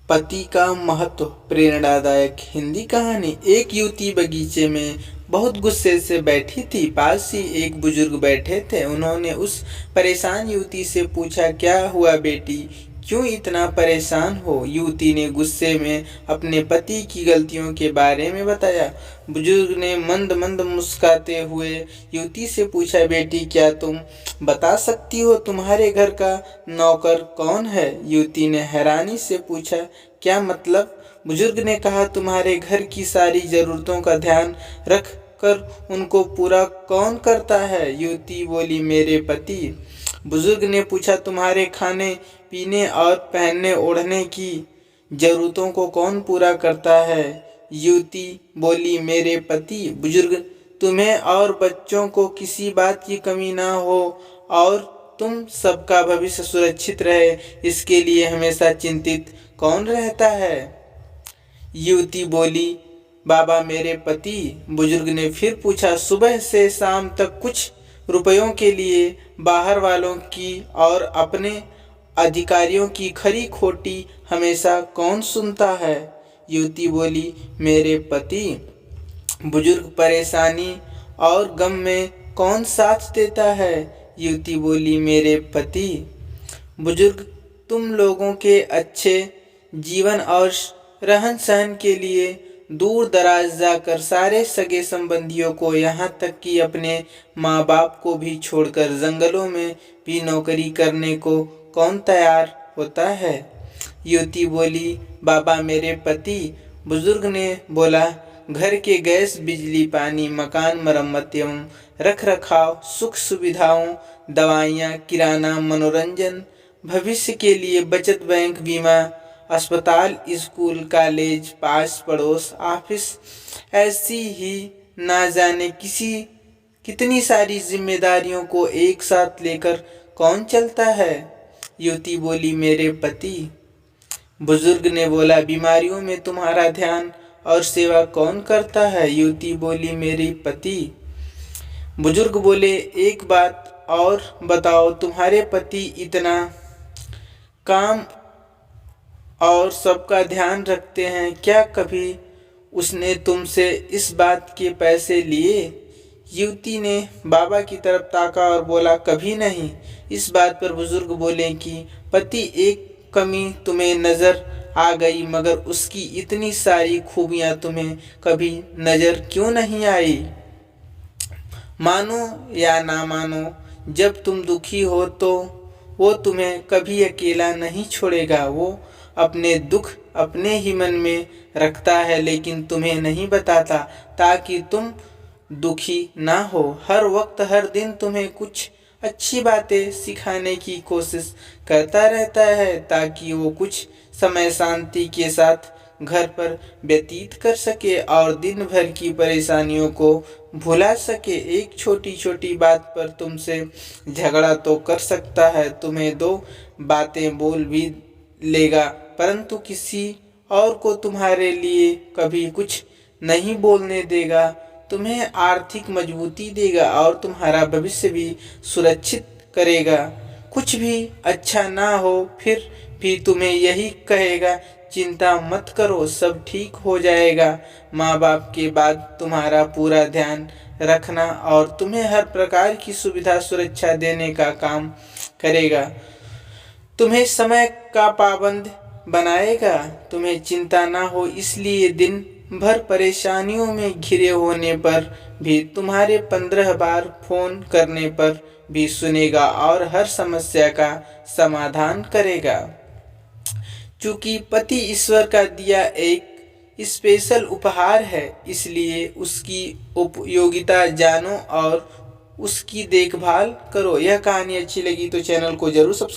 पति का महत्व। प्रेरणादायक हिंदी कहानी। एक युवती बगीचे में बहुत गुस्से से बैठी थी। पास ही एक बुजुर्ग बैठे थे। उन्होंने उस परेशान युवती से पूछा, क्या हुआ बेटी, क्यों इतना परेशान हो? युवती ने गुस्से में अपने पति की गलतियों के बारे में बताया। बुजुर्ग ने मंद मंद मुस्कुराते हुए युवती से पूछा, बेटी क्या तुम बता सकती हो तुम्हारे घर का नौकर कौन है? युवती ने हैरानी से पूछा, क्या मतलब? बुजुर्ग ने कहा, तुम्हारे घर की सारी जरूरतों का ध्यान रख कर उनको पूरा कौन करता है? युवती बोली, मेरे पति। बुजुर्ग ने पूछा, तुम्हारे खाने पीने और पहनने ओढ़ने की जरूरतों को कौन पूरा करता है? युवती बोली, मेरे पति। बुजुर्ग, तुम्हें और बच्चों को किसी बात की कमी ना हो और तुम सबका भविष्य सुरक्षित रहे, इसके लिए हमेशा चिंतित कौन रहता है? युवती बोली, बाबा मेरे पति। बुजुर्ग ने फिर पूछा, सुबह से शाम तक कुछ रुपयों के लिए बाहर वालों की और अपने अधिकारियों की खरी खोटी हमेशा कौन सुनता है? युवती बोली, मेरे पति। बुजुर्ग, परेशानी और गम में कौन साथ देता है? युवती बोली, मेरे पति। बुजुर्ग, तुम लोगों के अच्छे जीवन और रहन सहन के लिए दूर दराज जाकर सारे सगे संबंधियों को, यहाँ तक कि अपने माँ बाप को भी छोड़कर जंगलों में भी नौकरी करने को कौन तैयार होता है? युवती बोली, बाबा मेरे पति। बुजुर्ग ने बोला, घर के गैस बिजली पानी मकान मरम्मत एवं रख रखाव, सुख सुविधाओं, दवाइयाँ, किराना, मनोरंजन, भविष्य के लिए बचत बैंक, बीमा, अस्पताल, स्कूल, कॉलेज, पास पड़ोस, ऑफिस, ऐसी ही ना जाने कितनी सारी जिम्मेदारियों को एक साथ लेकर कौन चलता है? युवती बोली, मेरे पति। बुजुर्ग ने बोला, बीमारियों में तुम्हारा ध्यान और सेवा कौन करता है? युवती बोली, मेरे पति। बुजुर्ग बोले, एक बात और बताओ, तुम्हारे पति इतना काम और सबका ध्यान रखते हैं, क्या कभी उसने तुमसे इस बात के पैसे लिए? युवती ने बाबा की तरफ ताका और बोला, कभी नहीं। इस बात पर बुजुर्ग बोले कि पति एक कमी तुम्हें नजर आ गई, मगर उसकी इतनी सारी खूबियां तुम्हें कभी नजर क्यों नहीं आई? मानो या ना मानो, जब तुम दुखी हो तो वो तुम्हें कभी अकेला नहीं छोड़ेगा। वो अपने दुख अपने ही मन में रखता है, लेकिन तुम्हें नहीं बताता ताकि तुम दुखी ना हो। हर वक्त हर दिन तुम्हें कुछ अच्छी बातें सिखाने की कोशिश करता रहता है, ताकि वो कुछ समय शांति के साथ घर पर व्यतीत कर सके और दिन भर की परेशानियों को भुला सके। एक छोटी छोटी बात पर तुमसे झगड़ा तो कर सकता है, तुम्हें दो बातें बोल भी लेगा, परंतु किसी और को तुम्हारे लिए कभी कुछ नहीं बोलने देगा। तुम्हें आर्थिक मजबूती देगा और तुम्हारा भविष्य भी सुरक्षित करेगा। कुछ भी अच्छा ना हो फिर भी तुम्हें यही कहेगा, चिंता मत करो, सब ठीक हो जाएगा। माँ बाप के बाद तुम्हारा पूरा ध्यान रखना और तुम्हें हर प्रकार की सुविधा सुरक्षा देने का काम करेगा। तुम्हें समय का पाबंद बनाएगा। तुम्हें चिंता ना हो, इसलिए दिन भर परेशानियों में घिरे होने पर भी तुम्हारे 15 बार फोन करने पर भी सुनेगा और हर समस्या का समाधान करेगा। चूंकि पति ईश्वर का दिया एक स्पेशल उपहार है, इसलिए उसकी उपयोगिता जानो और उसकी देखभाल करो। यह कहानी अच्छी लगी तो चैनल को जरूर सब्सक्राइब